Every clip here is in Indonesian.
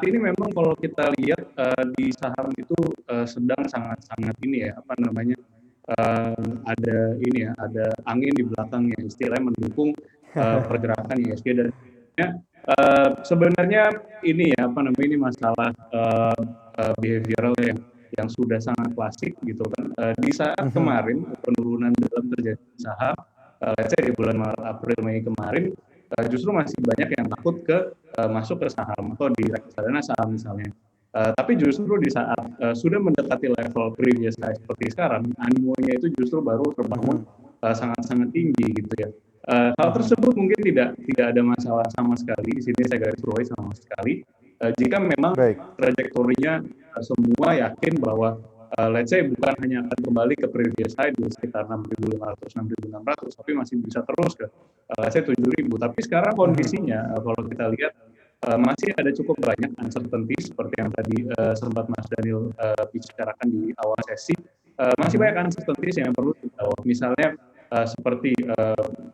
ini memang kalau kita lihat di saham itu sedang sangat-sangat ini ya, apa namanya, ada ini ya, ada angin di belakangnya, istilahnya mendukung pergerakan ISG dan sebenarnya ini ya, apa namanya, ini masalah behavioral yang sudah sangat klasik gitu kan. Di saat kemarin penurunan dalam terjadi saham, let's say di bulan Maret, April, Mei kemarin, justru masih banyak yang takut masuk ke saham atau di reksadana saham misalnya. Tapi justru di saat sudah mendekati level previous high seperti sekarang, animonya itu justru baru terbangun sangat-sangat tinggi gitu ya. Hal tersebut mungkin tidak ada masalah sama sekali. Di sini saya garis bawahi sama sekali. Jika memang trajektorinya semua yakin bahwa let's say bukan hanya akan kembali ke previous high di sekitar 6.500, 6.600, tapi masih bisa terus ke let's say 7.000. Tapi sekarang kondisinya kalau kita lihat masih ada cukup banyak uncertainty seperti yang tadi sempat Mas Daniel bicarakan di awal sesi. Masih banyak uncertainties yang perlu dijawab. Misalnya seperti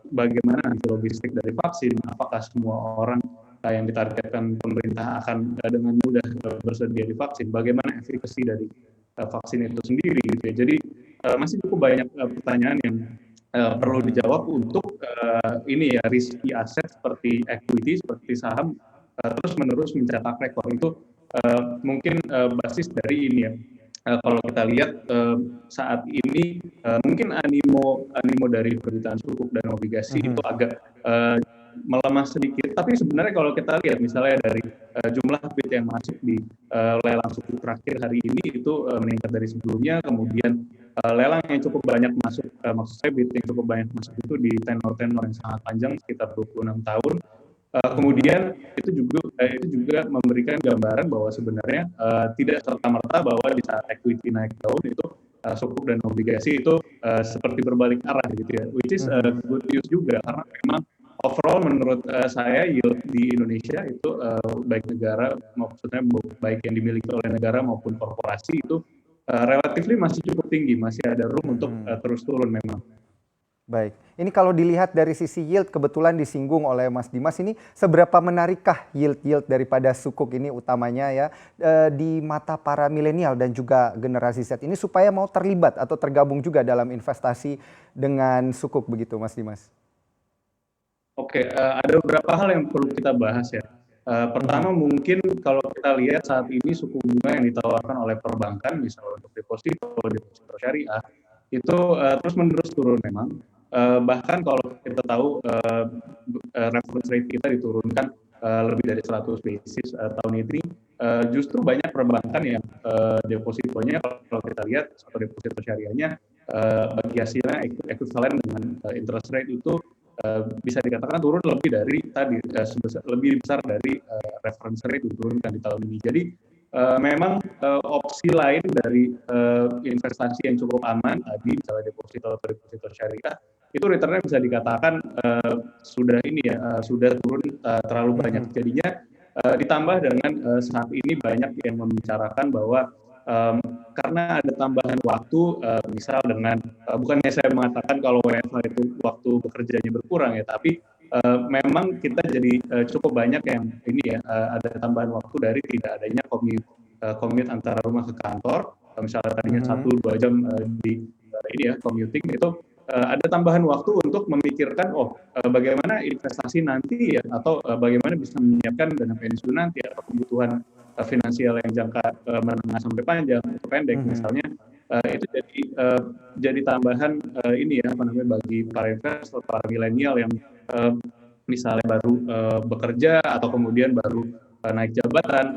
bagaimana nanti logistik dari vaksin, apakah semua orang yang ditargetkan pemerintah akan dengan mudah bersedia divaksin, bagaimana efikasi dari vaksin itu sendiri gitu ya. Jadi masih cukup banyak pertanyaan yang perlu dijawab untuk ini ya, risky aset seperti equity, seperti saham terus menerus mencetak rekor. Itu mungkin basis dari ini ya. Kalau kita lihat saat ini mungkin animo dari perusahaan sukuk dan obligasi itu agak melemah sedikit, tapi sebenarnya kalau kita lihat misalnya dari jumlah bid yang masuk di lelang sukuk terakhir hari ini itu meningkat dari sebelumnya, kemudian lelang yang cukup banyak masuk, maksud saya bid yang cukup banyak masuk itu di tenor-tenor yang sangat panjang sekitar 26 tahun. Kemudian itu juga memberikan gambaran bahwa sebenarnya tidak serta-merta bahwa di saat equity naik daun itu sukuk dan obligasi itu seperti berbalik arah gitu ya, which is good news juga karena memang overall menurut saya yield di Indonesia itu baik negara, maksudnya baik yang dimiliki oleh negara maupun korporasi itu relatively masih cukup tinggi, masih ada room untuk terus turun memang. Baik, ini kalau dilihat dari sisi yield, kebetulan disinggung oleh Mas Dimas, ini seberapa menarikkah yield daripada sukuk ini utamanya ya di mata para milenial dan juga generasi Z ini supaya mau terlibat atau tergabung juga dalam investasi dengan sukuk begitu Mas Dimas? Oke, ada beberapa hal yang perlu kita bahas ya. Pertama mungkin kalau kita lihat saat ini suku bunga yang ditawarkan oleh perbankan, misalnya untuk deposito syariah, itu terus-menerus turun memang. Bahkan kalau kita tahu reference rate kita diturunkan lebih dari 100 basis tahun ini, justru banyak perbankan yang depositonya kalau kita lihat atau deposito syariahnya bagi hasilnya ekuivalen dengan interest rate itu bisa dikatakan turun lebih dari tadi lebih besar dari reference rate diturunkan di tahun ini. Jadi memang opsi lain dari investasi yang cukup aman tadi misalnya deposito atau deposito syariah itu returnnya bisa dikatakan sudah ini ya sudah turun terlalu banyak. Jadinya ditambah dengan saat ini banyak yang membicarakan bahwa karena ada tambahan waktu, misal dengan bukannya saya mengatakan kalau WFH itu waktu bekerjanya berkurang ya, tapi memang kita jadi cukup banyak yang ini ya ada tambahan waktu dari tidak adanya commute antara rumah ke kantor, misalnya tadinya 1-2 jam di ini ya commuting itu. Ada tambahan waktu untuk memikirkan bagaimana investasi nanti ya atau bagaimana bisa menyiapkan dana pensiun nanti atau kebutuhan finansial yang jangka menengah sampai panjang atau pendek misalnya itu jadi tambahan ini ya apa namanya bagi para investor, para milenial yang misalnya baru bekerja atau kemudian baru naik jabatan,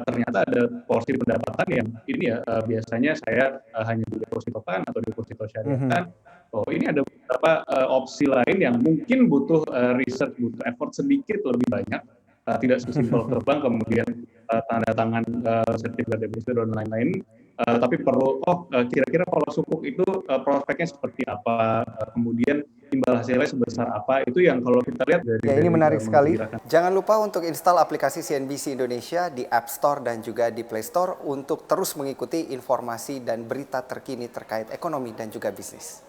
ternyata ada porsi pendapatan yang ini ya biasanya saya hanya di depositokan atau deposito syariahkan. Ini ada beberapa opsi lain yang mungkin butuh research, butuh effort sedikit lebih banyak, tidak sesimpel terbang kemudian tanda tangan sertifikat deposito dan lain-lain, tapi perlu kira-kira kalau sukuk itu prospeknya seperti apa, kemudian imbal hasilnya sebesar apa, itu yang kalau kita lihat dari ini menarik sekali. Jangan lupa untuk install aplikasi CNBC Indonesia di App Store dan juga di Play Store untuk terus mengikuti informasi dan berita terkini terkait ekonomi dan juga bisnis.